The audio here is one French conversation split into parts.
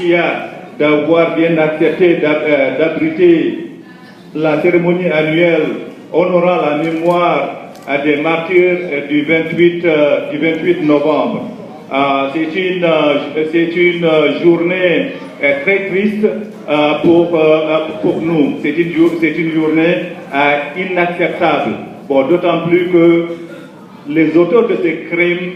Kia d'avoir bien accepté d'abriter la cérémonie annuelle honorant la mémoire des martyrs du 28 novembre. C'est une journée très triste pour nous. C'est une journée inacceptable. Bon, d'autant plus que les auteurs de ces crimes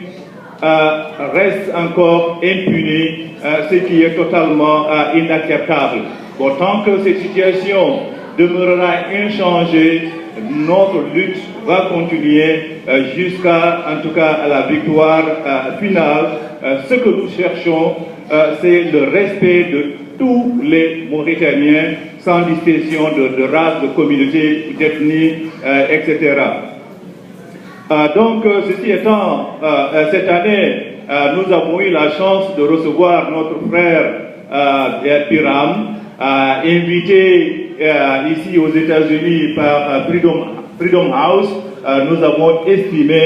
restent encore impunis, ce qui est totalement inacceptable. Bon, tant que cette situation demeurera inchangée, notre lutte va continuer jusqu'à, en tout cas, à la victoire finale. Ce que nous cherchons, c'est le respect de tous les Mauritaniens, sans distinction de race, de communauté, d'ethnie, etc. Donc, ceci étant, cette année, nous avons eu la chance de recevoir notre frère Biram, invité ici aux États-Unis par Freedom House. Nous avons estimé,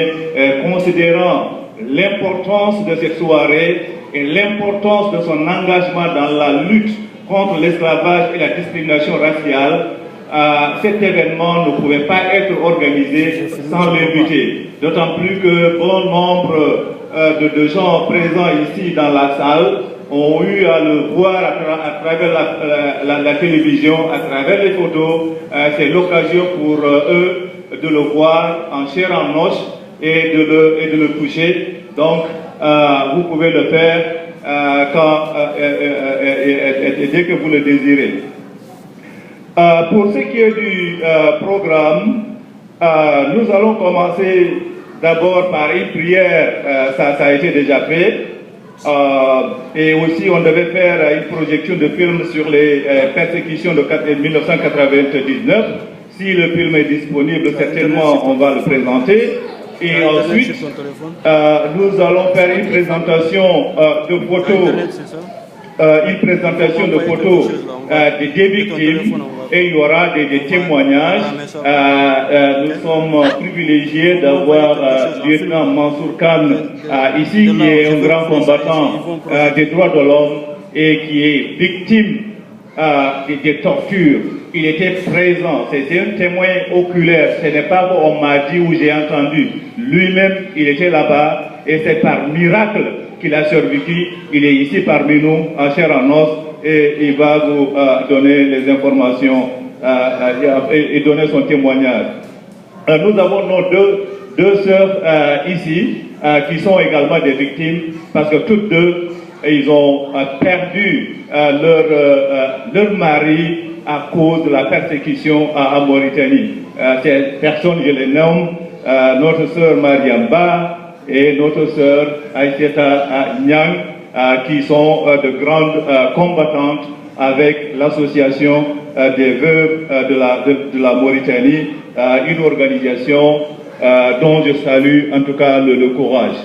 considérant l'importance de cette soirée et l'importance de son engagement dans la lutte contre l'esclavage et la discrimination raciale, cet événement ne pouvait pas être organisé sans l'inviter. D'autant plus que bon nombre de gens présents ici dans la salle ont eu à le voir à travers la télévision, à travers les photos. C'est l'occasion pour eux de le voir en chair en os et de le toucher. Donc, vous pouvez le faire dès que vous le désirez. Pour ce qui est du programme, nous allons commencer d'abord par une prière, ça a été déjà fait. Et aussi, on devait faire une projection de film sur les persécutions de 1999. Si le film est disponible, certainement, on va le présenter. Et ensuite, nous allons faire une présentation de photos. Des victimes et il y aura des témoignages. Nous sommes privilégiés d'avoir lieutenant Mansour Khan ici, qui est un grand combattant des droits de l'homme et qui est victime des tortures. Il était présent, c'est un témoin oculaire, ce n'est pas on m'a dit ou j'ai entendu. Lui-même, il était là-bas et c'est par miracle qu'il a survécu. Il est ici parmi nous, en chair en os, et il va vous donner les informations et donner son témoignage. Nous avons nos deux sœurs ici, qui sont également des victimes, parce que toutes deux, ils ont perdu leur mari à cause de la persécution en Mauritanie. Ces personnes, je les nomme, notre sœur Mariamba et notre sœur Aïssata Nyang, qui sont de grandes combattantes avec l'association des veuves de la Mauritanie, une organisation dont je salue en tout cas le courage.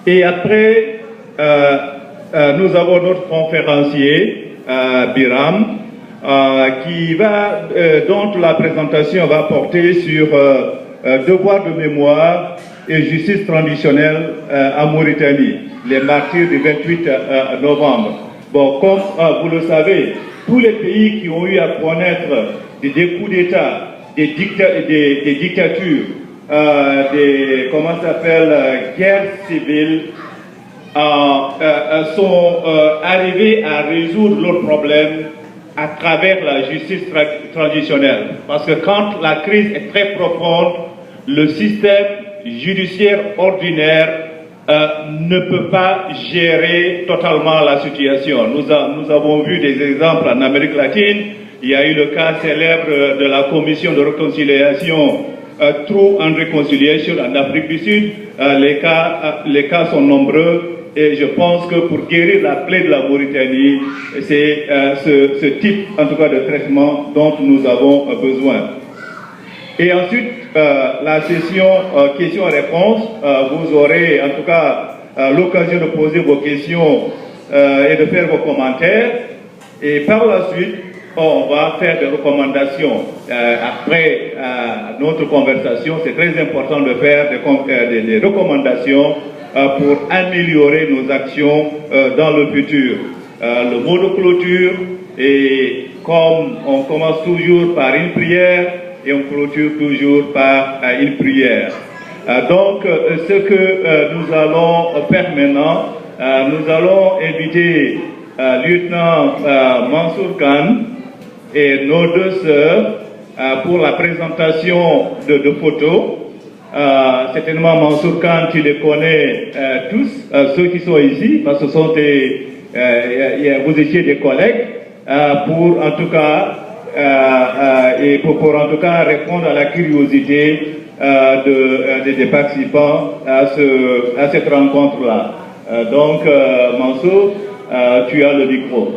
Et après, nous avons notre conférencier, Biram, dont la présentation va porter sur devoir de mémoire et justice traditionnelle en Mauritanie, les martyrs du 28 novembre. Bon, comme vous le savez, tous les pays qui ont eu à connaître des coups d'État, des dictatures, guerres civiles, sont arrivés à résoudre leurs problèmes à travers la justice traditionnelle. Parce que quand la crise est très profonde, le système judiciaire ordinaire ne peut pas gérer totalement la situation. Nous avons vu des exemples en Amérique latine. Il y a eu le cas célèbre de la commission de réconciliation Truth and Reconciliation en Afrique du Sud. Les cas sont nombreux. Et je pense que pour guérir la plaie de la Mauritanie, c'est ce type, en tout cas, de traitement dont nous avons besoin. Et ensuite, la session questions-réponses, vous aurez en tout cas l'occasion de poser vos questions et de faire vos commentaires. Et par la suite, on va faire des recommandations. Après notre conversation, c'est très important de faire des recommandations pour améliorer nos actions dans le futur. le mot de clôture, et comme on commence toujours par une prière et on clôture toujours par une prière. Donc, ce que nous allons faire maintenant, nous allons inviter lieutenant Mansour Khan et nos deux sœurs pour la présentation de photos. Certainement Mansour Khan, tu les connais tous, ceux qui sont ici, parce que ce sont vous étiez des collègues, pour en tout cas répondre à la curiosité des participants à cette rencontre-là. Donc, Mansour, tu as le micro.